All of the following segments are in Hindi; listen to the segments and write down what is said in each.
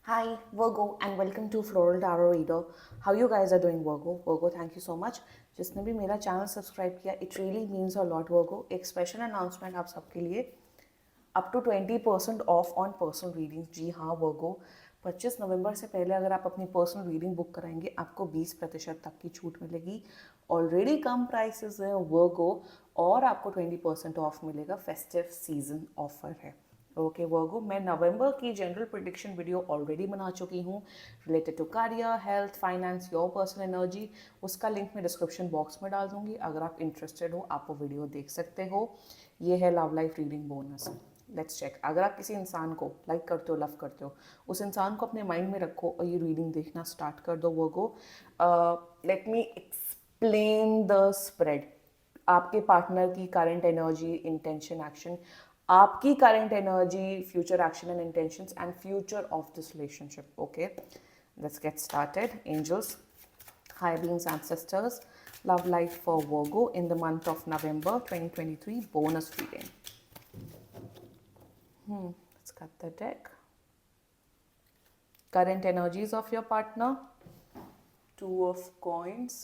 Hi, Virgo, and welcome to Floral Tarot Reader. How you guys are doing, Virgo? Virgo, thank you so much. जिसने भी मेरा चैनल सब्सक्राइब किया, it really means a lot, Virgo. एक स्पेशल अनाउंसमेंट आप सबके लिए, up to 20% off on personal reading. जी हाँ, वर्गो, 25 नवंबर से पहले अगर आप अपनी पर्सनल रीडिंग बुक कराएंगे आपको 20% तक की छूट मिलेगी। ऑलरेडी कम प्राइसेस है वर्गो, और आपको 20% ऑफ मिलेगा। फेस्टिव सीजन ऑफर है। ओके वर्गो, मैं नवंबर की जनरल प्रिडिक्शन वीडियो ऑलरेडी बना चुकी हूँ related to career, health, finance, your personal energy. उसका लिंक मैं डिस्क्रिप्शन बॉक्स में डाल दूंगी। अगर आप इंटरेस्टेड हो आप वो वीडियो देख सकते हो। ये है love life reading bonus. Let's check. अगर आप किसी इंसान को लाइक करते हो, लव करते हो, उस इंसान को अपने माइंड में रखो और ये रीडिंग देखना स्टार्ट कर दो Virgo. Let me explain the spread. आपके पार्टनर की करंट एनर्जी, इंटेंशन, एक्शन, आपकी current energy, future action and intentions, and future of this relationship. Okay, let's get started. Angels, high beings, ancestors, love life for Virgo in the month of November 2023, bonus reading. Let's cut the deck. Current energies of your partner, Two of Coins,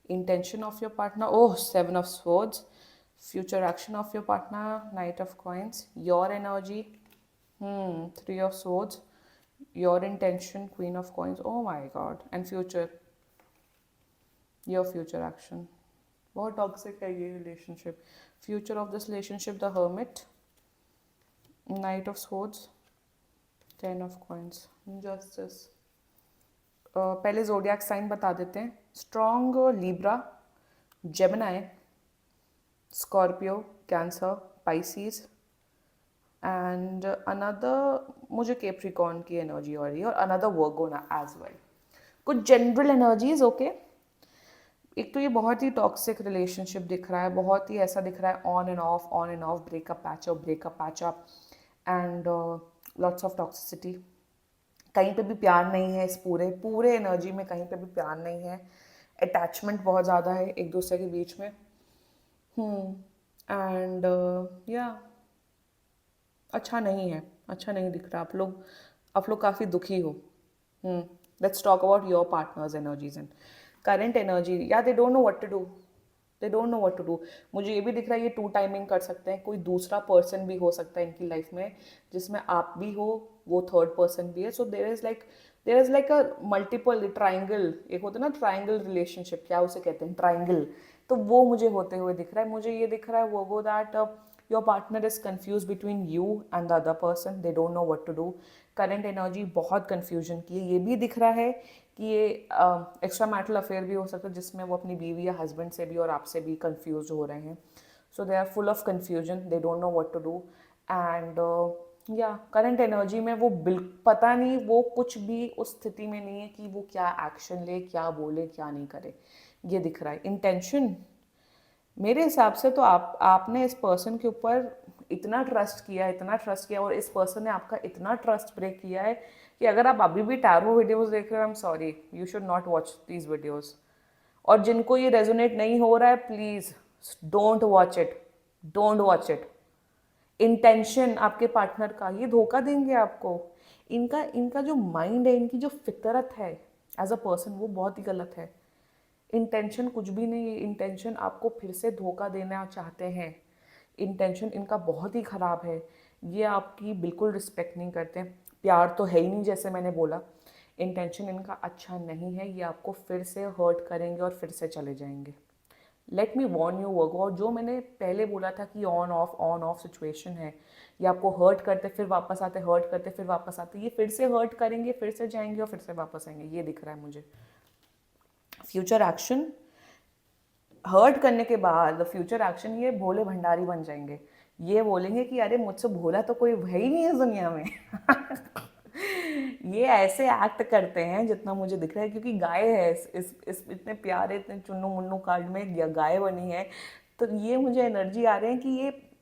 intention of your partner, oh, Seven of Swords, future action of your partner, Knight of Coins, your energy, Three of Swords, your intention, Queen of Coins, oh my god, and future, your future action. बहुत टॉक्सिक है ये relationship. Future of this relationship, the hermit, night of swords, 10 of coins, justice. पहले जोडियाक साइन बता देते हैं। Strong Libra, Gemini, Scorpio, cancer, Pisces, and another, मुझे कैप्रिकॉर्न की एनर्जी हो रही है, और अनदर वर्गो ना एज वेल। कुछ जनरल एनर्जीज। ओके, एक तो ये बहुत ही टॉक्सिक रिलेशनशिप दिख रहा है, बहुत ही ऐसा दिख रहा है on end of, breakup patch up, and lots of toxicity. कहीं पे भी प्यार नहीं है, इस पूरे पूरे एनर्जी में कहीं पे भी प्यार नहीं है। अटैचमेंट बहुत ज़्यादा है एक दूसरे के बीच में। एंड या अच्छा नहीं है, अच्छा नहीं दिख रहा। आप लोग काफ़ी दुखी हो। Let's talk about your partners energies and current energy. या they don't know what to do, they don't know what to do. मुझे ये भी दिख रहा है ये टू टाइमिंग कर सकते हैं। कोई दूसरा पर्सन भी हो सकता है इनकी लाइफ में जिसमें आप भी हो, वो थर्ड पर्सन भी है। So there is like a multiple triangle. एक होता है ना ट्राइंगल रिलेशनशिप, क्या उसे कहते हैं, ट्राइंगल। तो वो मुझे होते हुए दिख रहा है। मुझे ये दिख रहा है वो that your partner is confuse between you and the other person, they don't know what to do. Current energy बहुत कन्फ्यूजन की है। ये भी दिख रहा है कि ये एक्स्ट्रा मैरिटल अफेयर भी हो सकता है जिसमें वो अपनी बीवी या हस्बैंड से भी और आपसे भी कंफ्यूज हो रहे हैं। So they are full of confusion, they don't know what to do. And या करंट एनर्जी में वो पता नहीं, वो कुछ भी उस स्थिति में नहीं है कि वो क्या एक्शन ले, क्या बोले, क्या नहीं करे। ये दिख रहा है। इंटेंशन, मेरे हिसाब से तो आपने इस पर्सन के ऊपर इतना ट्रस्ट किया और इस पर्सन ने आपका इतना ट्रस्ट ब्रेक किया है कि अगर आप अभी भी टैरो वीडियोस देख रहे हो, I am sorry, you should not watch these videos. और जिनको ये रेजोनेट नहीं हो रहा है, please don't watch it, don't watch it. Intention आपके पार्टनर का, ये धोखा देंगे आपको। इनका इनका जो माइंड है, इनकी जो फितरत है एज अ पर्सन, वो बहुत ही गलत है। इंटेंशन कुछ भी नहीं है। इंटेंशन आपको फिर से धोखा देना चाहते हैं। इंटेंशन इनका बहुत ही ख़राब है। ये आपकी बिल्कुल रिस्पेक्ट नहीं करते। प्यार तो है ही नहीं, जैसे मैंने बोला। इंटेंशन इनका अच्छा नहीं है। ये आपको फिर से हर्ट करेंगे और फिर से चले जाएंगे। लेट मी वॉर्न यू वर्गो। और जो मैंने पहले बोला था कि ऑन ऑफ सिचुएशन है, ये आपको हर्ट करते फिर वापस आते, हर्ट करते फिर वापस आते, ये फिर से हर्ट करेंगे, फिर से जाएंगे और फिर से वापस आएंगे। ये दिख रहा है मुझे। फ्यूचर एक्शन, हर्ट करने के बाद फ्यूचर एक्शन, ये भोले भंडारी बन जाएंगे। ये बोलेंगे कि अरे मुझसे भोला तो कोई है ही नहीं है दुनिया में। ये ऐसे एक्ट करते हैं जितना मुझे दिख रहा है, क्योंकि गाय है इस इतने प्यारे, इतने चुन्नू मुन्नू कार्ड में गाय बनी है। तो ये मुझे एनर्जी आ रहे हैं कि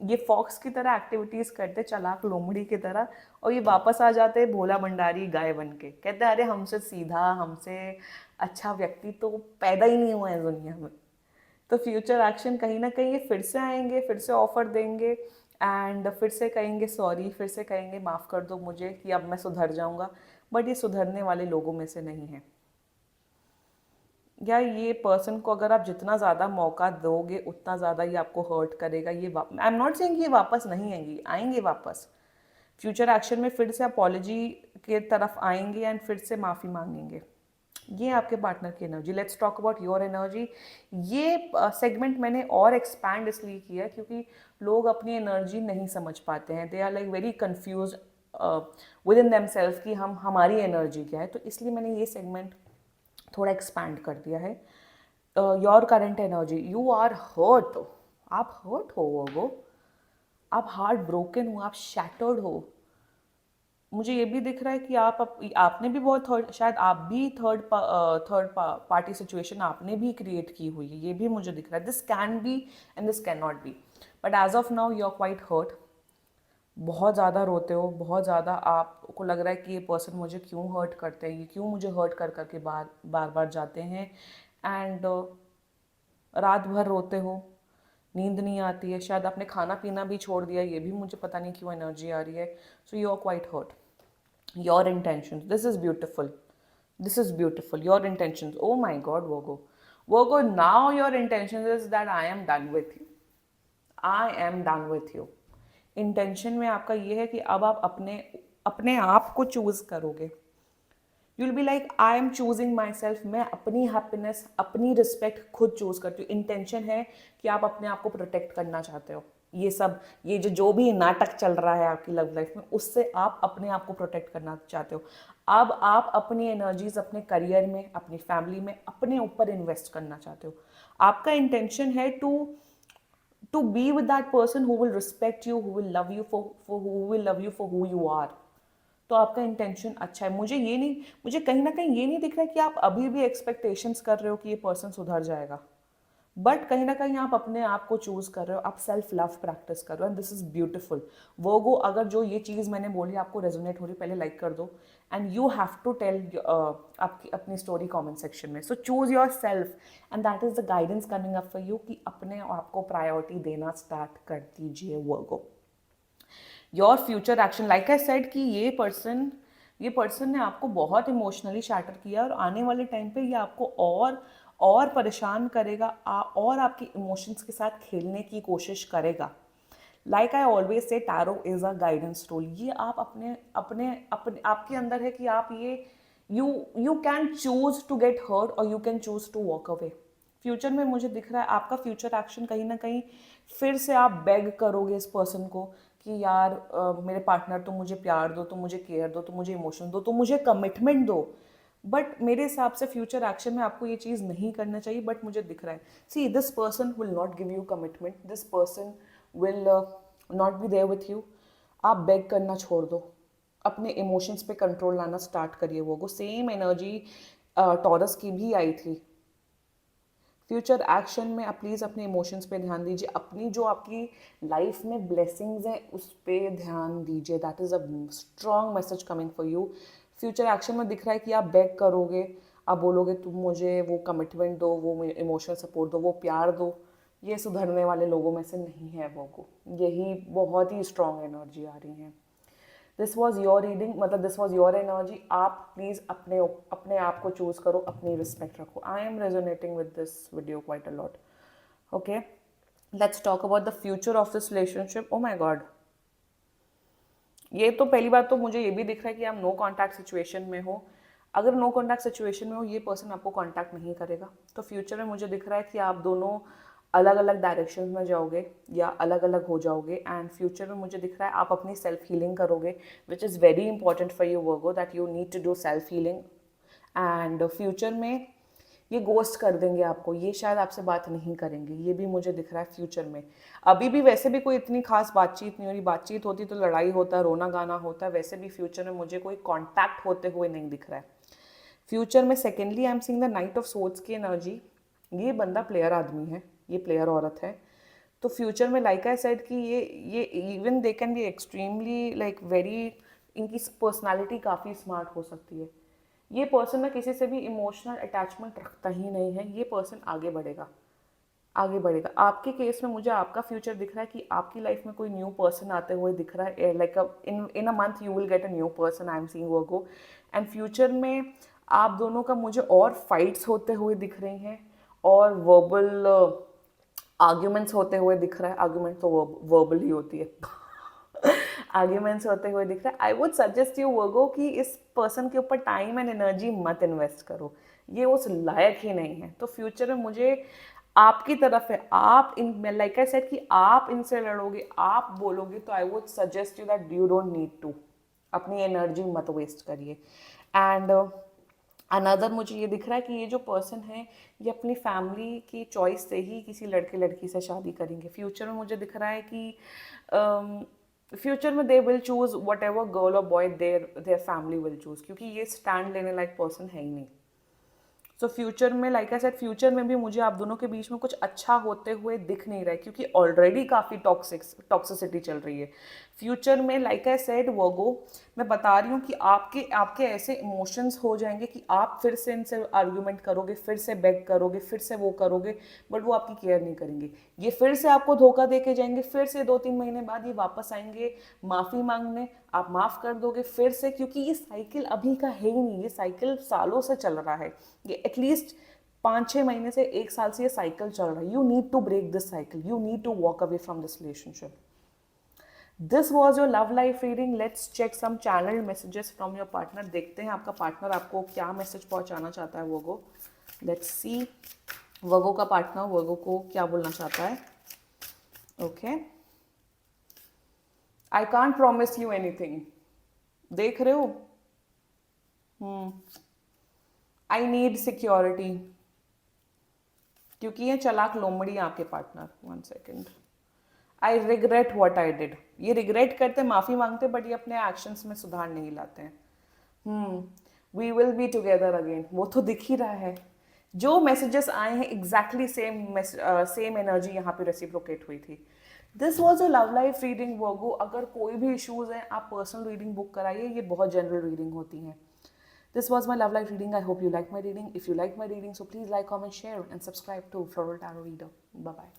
ये फॉक्स की तरह एक्टिविटीज करते, चालाक लोमड़ी की तरह, और ये वापस आ जाते भोला भंडारी गाय बन के। कहते हैं अरे हमसे सीधा, हमसे अच्छा व्यक्ति तो पैदा ही नहीं हुआ है दुनिया में। तो फ्यूचर एक्शन कहीं ना कहीं ये फिर से आएंगे, फिर से ऑफर देंगे, एंड फिर से कहेंगे सॉरी, फिर से कहेंगे माफ़ कर दो मुझे कि अब मैं सुधर जाऊंगा, बट ये सुधरने वाले लोगों में से नहीं है। या ये पर्सन को अगर आप जितना ज़्यादा मौका दोगे उतना ज़्यादा ये आपको हर्ट करेगा। ये आई एम नॉट सेइंग ये वापस नहीं आएंगी, आएंगे वापस। फ्यूचर एक्शन में फिर से अपॉलॉजी के तरफ आएंगे एंड फिर से माफ़ी मांगेंगे। ये आपके पार्टनर की energy. Let's talk about your energy. ये सेगमेंट मैंने और एक्सपैंड इसलिए किया क्योंकि लोग अपनी एनर्जी नहीं समझ पाते हैं। They are like very confuse within themself कि हम हमारी एनर्जी क्या है, तो इसलिए मैंने ये सेगमेंट थोड़ा एक्सपैंड कर दिया है। Your current energy, you are hurt. आप हर्ट हो वो, आप हार्ट ब्रोकन हो, आप शैटर्ड हो। मुझे ये भी दिख रहा है कि आपने भी बहुत शायद आप भी थर्ड पार्टी सिचुएशन आपने भी क्रिएट की हुई है, ये भी मुझे दिख रहा है। This can be and this can not be, but as of now you are quite hurt. बहुत ज़्यादा रोते हो, बहुत ज़्यादा आपको लग रहा है कि ये पर्सन मुझे क्यों हर्ट करते हैं, ये क्यों मुझे हर्ट कर करके बार बार जाते हैं। एंड रात भर रोते हो, नींद नहीं आती है, शायद आपने खाना पीना भी छोड़ दिया, ये भी मुझे पता नहीं क्यों एनर्जी आ रही है। So you are quite hurt. Your intentions, this is beautiful, this is beautiful. Your intentions, oh my god Virgo, now your intention is that I am done with you. I am done with you. Intention में आपका ये है कि अब आप अपने अपने आप को चूज करोगे। You will be like I am choosing my self. मैं अपनी हैप्पीनेस, अपनी रिस्पेक्ट खुद चूज करती हूँ। इंटेंशन है कि आप अपने आप को प्रोटेक्ट करना चाहते हो। ये सब ये जो भी नाटक चल रहा है आपकी लव लाइफ में, उससे आप अपने आप को प्रोटेक्ट करना चाहते हो। अब आप अपनी एनर्जीज अपने करियर में, अपनी फैमिली में, अपने ऊपर इन्वेस्ट करना चाहते हो। आपका इंटेंशन है to be with that person who will respect you, who will love you for who you are. तो आपका इंटेंशन अच्छा है। मुझे कहीं ना कहीं ये नहीं दिख रहा है कि आप अभी भी एक्सपेक्टेशंस कर रहे हो कि ये पर्सन सुधर जाएगा, बट कहीं ना कहीं आप अपने आप को चूज कर रहे हो, आप सेल्फ लव प्रैक्टिस कर रहे हो, एंड दिस इज ब्यूटिफुल। वर्गो, अगर जो ये चीज़ मैंने बोली आपको रेजोनेट हो रही, पहले लाइक कर दो, and you have to tell आपकी अपनी स्टोरी कमेंट सेक्शन में। So choose yourself and that is the guidance coming up for you कि अपने आप को प्रायोरिटी देना स्टार्ट कर दीजिए Virgo. Your future action, like I said कि ये पर्सन ने आपको बहुत इमोशनली शैटर किया और आने वाले टाइम पे ये आपको और परेशान करेगा, और आपके इमोशंस के साथ खेलने की कोशिश करेगा। Like I always say tarot is a guidance tool. ये आप अपने अपने अपने आपके अंदर है कि आप ये you can choose to get hurt और you can choose to walk away. Future में मुझे दिख रहा है आपका फ्यूचर एक्शन कहीं ना कहीं फिर से आप बेग करोगे इस पर्सन को कि यार मेरे पार्टनर, तुम मुझे प्यार दो, तुम मुझे केयर दो, तुम मुझे इमोशन दो, तुम मुझे कमिटमेंट दो। बट मेरे हिसाब से फ्यूचर एक्शन में आपको ये चीज़ नहीं करना चाहिए, बट मुझे दिख रहा है see this person will not give you commitment, this person will not be there with you. आप बेग करना छोड़ दो, अपने इमोशंस पे कंट्रोल लाना स्टार्ट करिए। वो सेम एनर्जी टॉरस की भी आई थी। फ्यूचर एक्शन में आप प्लीज़ अपने इमोशंस पे ध्यान दीजिए, अपनी जो आपकी लाइफ में ब्लेसिंग्स हैं उस पर ध्यान दीजिए। That is a strong message coming for you. Future action में दिख रहा है कि आप बेग करोगे, आप बोलोगे तुम मुझे वो कमिटमेंट दो, वो इमोशनल सपोर्ट दो, वो प्यार दो। ये सुधरने वाले लोगों में से नहीं है वो को, यही बहुत ही स्ट्रॉन्ग एनर्जी आ रही है। दिस वॉज योर रीडिंग, मतलब दिस वॉज योर एनर्जी। आप प्लीज़ अपने आप को चूज करो, अपनी रिस्पेक्ट रखो। I am resonating with this video quite a lot. Okay, let's talk about the future of this relationship. Oh my god, ये तो पहली बात तो मुझे ये भी दिख रहा है कि आप नो कॉन्टैक्ट सिचुएशन में हो। अगर नो कॉन्टैक्ट सिचुएशन में हो, ये पर्सन आपको कॉन्टैक्ट नहीं करेगा। तो फ्यूचर में मुझे दिख रहा है कि आप दोनों अलग अलग डायरेक्शन में जाओगे या अलग अलग हो जाओगे। एंड फ्यूचर में मुझे दिख रहा है आप अपनी सेल्फ हीलिंग करोगे, which is very important for you Virgo, that you need to do self healing. And future में ये गोस्ट कर देंगे आपको, ये शायद आपसे बात नहीं करेंगे, ये भी मुझे दिख रहा है फ्यूचर में। अभी भी वैसे भी कोई इतनी खास बातचीत नहीं हो रही, बातचीत होती तो लड़ाई होता, रोना गाना होता। वैसे भी फ्यूचर में मुझे कोई कॉन्टैक्ट होते हुए नहीं दिख रहा है फ्यूचर में। Secondly I am seeing the night of swords की एनर्जी। ये बंदा प्लेयर आदमी है, ये प्लेयर औरत है। तो फ्यूचर में लाइक आई सेड कि ये even they can be extremely like very, इनकी पर्सनालिटी काफ़ी स्मार्ट हो सकती है। ये पर्सन ना किसी से भी इमोशनल अटैचमेंट रखता ही नहीं है, ये पर्सन आगे बढ़ेगा। आगे बढ़ेगा। आपके केस में मुझे आपका फ्यूचर दिख रहा है कि आपकी लाइफ में कोई न्यू पर्सन आते हुए दिख रहा है, like in a month you will get a new person, I am seeing Virgo. And future में आप दोनों का मुझे और फाइट्स होते हुए दिख रही हैं, और वर्बल आर्ग्यूमेंट्स होते हुए दिख रहा है। आर्ग्यूमेंट तो वर्बल ही होती है। आर्ग्यूमेंट्स होते हुए दिख रहा है। आई वुड सजेस्ट यू वर्गो कि इस पर्सन के ऊपर टाइम एंड एनर्जी मत इन्वेस्ट करो, ये उस लायक ही नहीं है। तो फ्यूचर में मुझे आपकी तरफ है, आप इन, लाइक आई सेड कि आप इनसे लड़ोगे, आप बोलोगे, तो I would suggest you that you don't need to, अपनी एनर्जी मत वेस्ट करिए। एंड अनदर मुझे ये दिख रहा है कि ये जो पर्सन है ये अपनी फैमिली की चॉइस से ही किसी लड़के लड़की से शादी करेंगे। फ्यूचर में मुझे दिख रहा है कि फ्यूचर में they will choose whatever girl और boy their family will choose, क्योंकि ये स्टैंड लेने लायक पर्सन है ही नहीं। सो फ्यूचर में, लाइक आई सेड, फ्यूचर में भी मुझे आप दोनों के बीच में कुछ अच्छा होते हुए दिख नहीं रहा है, क्योंकि ऑलरेडी काफ़ी टॉक्सिसिटी चल रही है। फ्यूचर में, लाइक आई सेड वर्गो, मैं बता रही हूँ कि आपके आपके ऐसे इमोशंस हो जाएंगे कि आप फिर से इनसे आर्ग्यूमेंट करोगे, फिर से बेग करोगे, फिर से वो करोगे, बट वो आपकी केयर नहीं करेंगे। ये फिर से आपको धोखा दे के जाएंगे, फिर से 2-3 महीने बाद ये वापस आएंगे माफ़ी मांगने, आप माफ़ कर दोगे फिर से, क्योंकि ये साइकिल अभी का है ही नहीं, ये साइकिल सालों से चल रहा है। ये एटलीस्ट 5-6 महीने से 1 साल से ये साइकिल चल रहा है। You need to break this cycle, you need to walk away from this relationship. This was your love life reading. Let's check some channel messages from your partner. देखते हैं आपका पार्टनर आपको क्या मैसेज पहुंचाना चाहता है वर्गो। लेट्स सी वर्गो का पार्टनर वर्गो को क्या बोलना चाहता है। Okay, I can't promise you anything. देख रहे हो, आई नीड सिक्योरिटी, क्योंकि ये चालाक लोमड़ी है आपके partner. 1 second. I regret what I did. ये रिग्रेट करते, माफी मांगते, बट ये अपने एक्शंस में सुधार नहीं लाते हैं। We will be together again, वो तो दिख ही रहा है। जो मैसेजेस आए हैं एग्जैक्टली सेम एनर्जी यहाँ पे रेसिप्रोकेट हुई थी। This was a love life reading Virgo. अगर कोई भी इश्यूज हैं आप पर्सनल रीडिंग बुक कराइए, ये बहुत जनरल रीडिंग होती हैं। This was my love life reading. I hope you like my reading. If you like my reading, so please like, comment, share, and subscribe to Floral Tarot Reader. Bye bye.